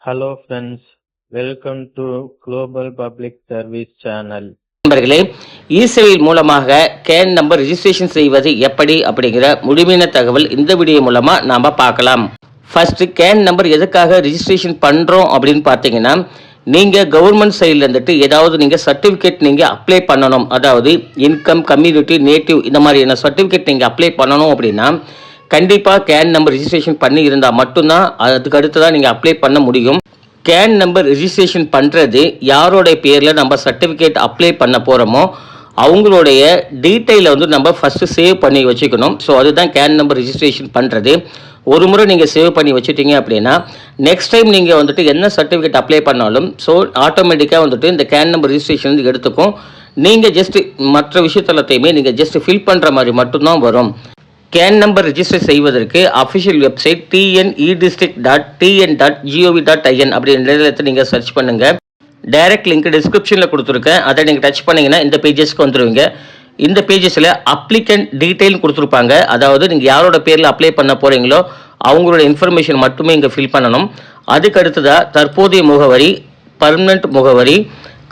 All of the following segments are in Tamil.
Hello friends, welcome to Global Public Service Channel. நண்பர்களே, இ-சேவை மூலமாக கேன் நம்பர் ரிஜிஸ்ட்ரேஷன் செய்வது எப்படி அப்படிங்கிற முழுமையான தகவல் இந்த வீடியோ மூலமா நாம பார்க்கலாம். ஃபர்ஸ்ட் கேன் நம்பர் எதுக்காக ரிஜிஸ்ட்ரேஷன் பண்றோம் அப்படின்னு பார்த்தீங்கன்னா, நீங்க கவர்மெண்ட் சைட்ல இருந்துட்டு ஏதாவது நீங்க சர்டிபிகேட் நீங்க அப்ளை பண்ணணும், அதாவது இன்கம், கம்யூனிட்டி, நேட்டிவ் இந்த மாதிரியான சர்டிபிகேட் நீங்க அப்ளை பண்ணணும் அப்படின்னா கண்டிப்பாக கேன் நம்பர் ரிஜிஸ்ட்ரேஷன் பண்ணி இருந்தால் மட்டும்தான் அதுக்கு அடுத்ததான் நீங்கள் அப்ளை பண்ண முடியும். கேன் நம்பர் ரிஜிஸ்ட்ரேஷன் பண்ணுறது யாரோடைய பேரில் நம்ம சர்டிஃபிகேட் அப்ளை பண்ண போகிறோமோ அவங்களுடைய டீட்டெயிலை வந்து நம்ம ஃபஸ்ட்டு சேவ் பண்ணி வச்சுக்கணும். ஸோ அதுதான் கேன் நம்பர் ரிஜிஸ்ட்ரேஷன் பண்ணுறது. ஒரு முறை நீங்கள் சேவ் பண்ணி வச்சுட்டீங்க அப்படின்னா நெக்ஸ்ட் டைம் நீங்கள் வந்துட்டு என்ன சர்டிஃபிகேட் அப்ளை பண்ணாலும் ஸோ ஆட்டோமேட்டிக்காக வந்துட்டு இந்த கேன் நம்பர் ரிஜிஸ்ட்ரேஷன் எடுத்துக்கும். நீங்கள் ஜஸ்ட் மற்ற விஷயத்தெல்லாத்தையுமே நீங்கள் ஜஸ்ட் ஃபில் பண்ணுற மாதிரி மட்டும்தான் வரும். கேன் நம்பர் ரிஜிஸ்டர் செய்வதற்கு அஃபிஷியல் வெப்சைட் tnedistrict.tn.gov.in அப்படின்ற இடத்துல நீங்கள் சர்ச் பண்ணுங்கள். டைரக்ட் லிங்க் டிஸ்கிரிப்ஷனில் கொடுத்துருக்கேன். அதை நீங்கள் டச் பண்ணிங்கன்னா இந்த பேஜஸ்க்கு வந்துடுவீங்க. இந்த பேஜஸில் அப்ளிகண்ட் டீட்டெயில் கொடுத்துருப்பாங்க. அதாவது நீங்கள் யாரோட பேரில் அப்ளை பண்ண போகிறீங்களோ அவங்களோட இன்ஃபர்மேஷன் மட்டுமே இங்கே ஃபில் பண்ணணும். அதுக்கு அடுத்ததாக தற்போதைய முகவரி, பர்மனெண்ட் முகவரி,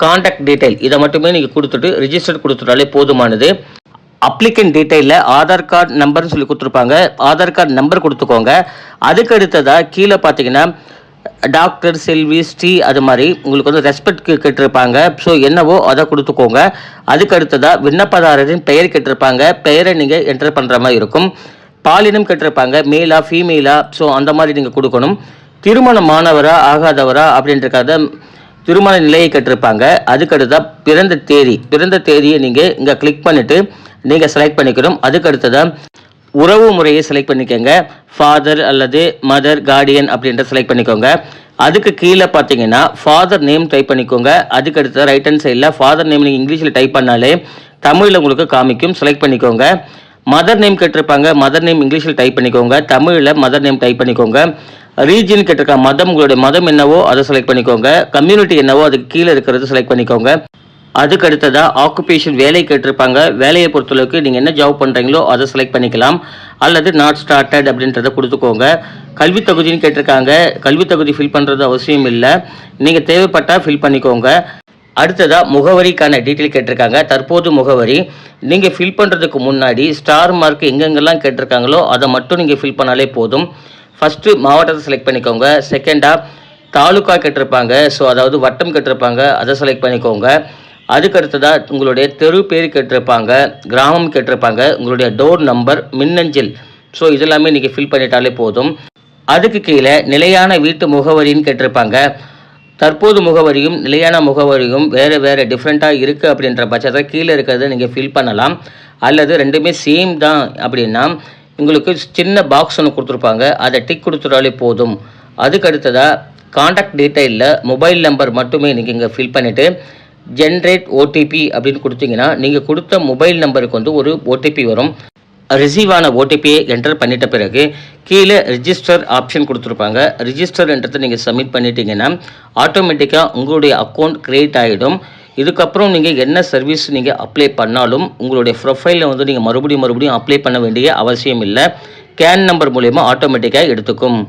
கான்டாக்ட் டீட்டெயில் இதை மட்டுமே நீங்கள் கொடுத்துட்டு ரிஜிஸ்டர் கொடுத்துட்டாலே போதுமானது. அப்ளிகண்ட் டீட்டெயிலில் ஆதார் கார்டு நம்பர்னு சொல்லி கொடுத்துருப்பாங்க. ஆதார் கார்டு நம்பர் கொடுத்துக்கோங்க. அதுக்கு அடுத்ததாக கீழே பார்த்தீங்கன்னா டாக்டர், செல்வி, ஸ்ரீ அது மாதிரி உங்களுக்கு வந்து ரெஸ்பெக்ட் கேட்டிருப்பாங்க. ஸோ என்னவோ அதை கொடுத்துக்கோங்க. அதுக்கு அடுத்ததாக விண்ணப்பதாரரின் பெயர் கேட்டிருப்பாங்க. பெயரை நீங்கள் என்டர் பண்ணுற மாதிரி இருக்கும். பாலினம் கேட்டிருப்பாங்க, மேலா ஃபீமேலா, ஸோ அந்த மாதிரி நீங்கள் கொடுக்கணும். திருமணமானவரா ஆகாதவரா அப்படின்றக்காக திருமண நிலையை கேட்டிருப்பாங்க. அதுக்கடுத்ததாக பிறந்த தேதியை நீங்கள் இங்கே கிளிக் பண்ணிவிட்டு நீங்கள் செலக்ட் பண்ணிக்கணும். அதுக்கு அடுத்ததான் உறவு முறையை செலக்ட் பண்ணிக்கோங்க. ஃபாதர் அல்லது மதர், கார்டியன் அப்படின்ற செலக்ட் பண்ணிக்கோங்க. அதுக்கு கீழே பார்த்தீங்கன்னா ஃபாதர் நேம் டைப் பண்ணிக்கோங்க. அதுக்கு அடுத்த ரைட் ஹேண்ட் சைடில் ஃபாதர் நேம் நீங்கள் இங்கிலீஷில் டைப் பண்ணாலே தமிழில் உங்களுக்கு காமிக்கும். செலக்ட் பண்ணிக்கோங்க. மதர் நேம் கேட்டிருப்பாங்க. மதர் நேம் இங்கிலீஷில் டைப் பண்ணிக்கோங்க. தமிழில் மதர் நேம் டைப் பண்ணிக்கோங்க. ரீஜன் கேட்டிருக்காங்க. மதம், உங்களுடைய மதம் என்னவோ அதை செலக்ட் பண்ணிக்கோங்க. கம்யூனிட்டி என்னவோ அதுக்கு கீழே இருக்கிறது செலக்ட் பண்ணிக்கோங்க. அதுக்கு அடுத்ததாக ஆக்குபேஷன், வேலை கேட்டிருப்பாங்க. வேலையை பொறுத்தளவுக்கு நீங்கள் என்ன ஜாப் பண்ணுறீங்களோ அதை செலக்ட் பண்ணிக்கலாம். அல்லது நாட் ஸ்டார்டட் அப்படின்றத கொடுத்துக்கோங்க. கல்வி தகுதின்னு கேட்டிருக்காங்க. கல்வி தகுதி ஃபில் பண்ணுறது அவசியம் இல்லை. நீங்கள் தேவைப்பட்டால் ஃபில் பண்ணிக்கோங்க. அடுத்ததாக முகவரிக்கான டீட்டெயில் கேட்டிருக்காங்க. தற்போது முகவரி நீங்கள் ஃபில் பண்ணுறதுக்கு முன்னாடி ஸ்டார் மார்க் எங்கெங்கெல்லாம் கேட்டிருக்காங்களோ அதை மட்டும் நீங்கள் ஃபில் பண்ணாலே போதும். ஃபஸ்ட்டு மாவட்டத்தை செலக்ட் பண்ணிக்கோங்க. செகண்டாக தாலுக்கா கேட்டிருப்பாங்க. ஸோ அதாவது வட்டம் கேட்டிருப்பாங்க, அதை செலக்ட் பண்ணிக்கோங்க. அதுக்கு அடுத்ததாக உங்களுடைய தெரு பேர் கேட்டிருப்பாங்க, கிராமம் கேட்டிருப்பாங்க, உங்களுடைய டோர் நம்பர், மின்னஞ்சல், ஸோ இதெல்லாமே நீங்கள் ஃபில் பண்ணிட்டாலே போதும். அதுக்கு கீழே நிலையான வீட்டு முகவரின்னு கேட்டிருப்பாங்க. தற்போது முகவரியும் நிலையான முகவரியும் வேறு டிஃப்ரெண்ட்டாக இருக்குது அப்படின்ற பட்சத்தை கீழே இருக்கிறத நீங்கள் ஃபில் பண்ணலாம். அல்லது ரெண்டுமே சேம் தான் அப்படின்னா உங்களுக்கு சின்ன பாக்ஸ் ஒன்று கொடுத்துருப்பாங்க, அதை டிக் கொடுத்துட்டாலே போதும். அதுக்கு அடுத்ததாக கான்டாக்ட் டீட்டெயிலில் மொபைல் நம்பர் மட்டுமே நீங்கள் இங்கே ஃபில் பண்ணிவிட்டு ஜென்ரேட் ஓடிபி அப்படின்னு கொடுத்தீங்கன்னா நீங்கள் கொடுத்த மொபைல் நம்பருக்கு வந்து ஒரு ஓடிபி வரும். ரிசீவ் ஆன ஓடிபியை என்டர் பண்ணிட்ட பிறகு கீழே ரிஜிஸ்டர் ஆப்ஷன் கொடுத்துருப்பாங்க. ரிஜிஸ்டர்ன்றதை நீங்கள் சப்மிட் பண்ணிட்டீங்கன்னா ஆட்டோமேட்டிக்காக உங்களுடைய அக்கௌண்ட் க்ரியேட் ஆகிடும். இதுக்கப்புறம் நீங்கள் என்ன சர்வீஸ் நீங்கள் அப்ளை பண்ணாலும் உங்களுடைய ப்ரொஃபைலில் வந்து நீங்கள் மறுபடியும் அப்ளை பண்ண வேண்டிய அவசியம் இல்லை. கேன் நம்பர் மூலயமா ஆட்டோமேட்டிக்காக எடுத்துக்கும்.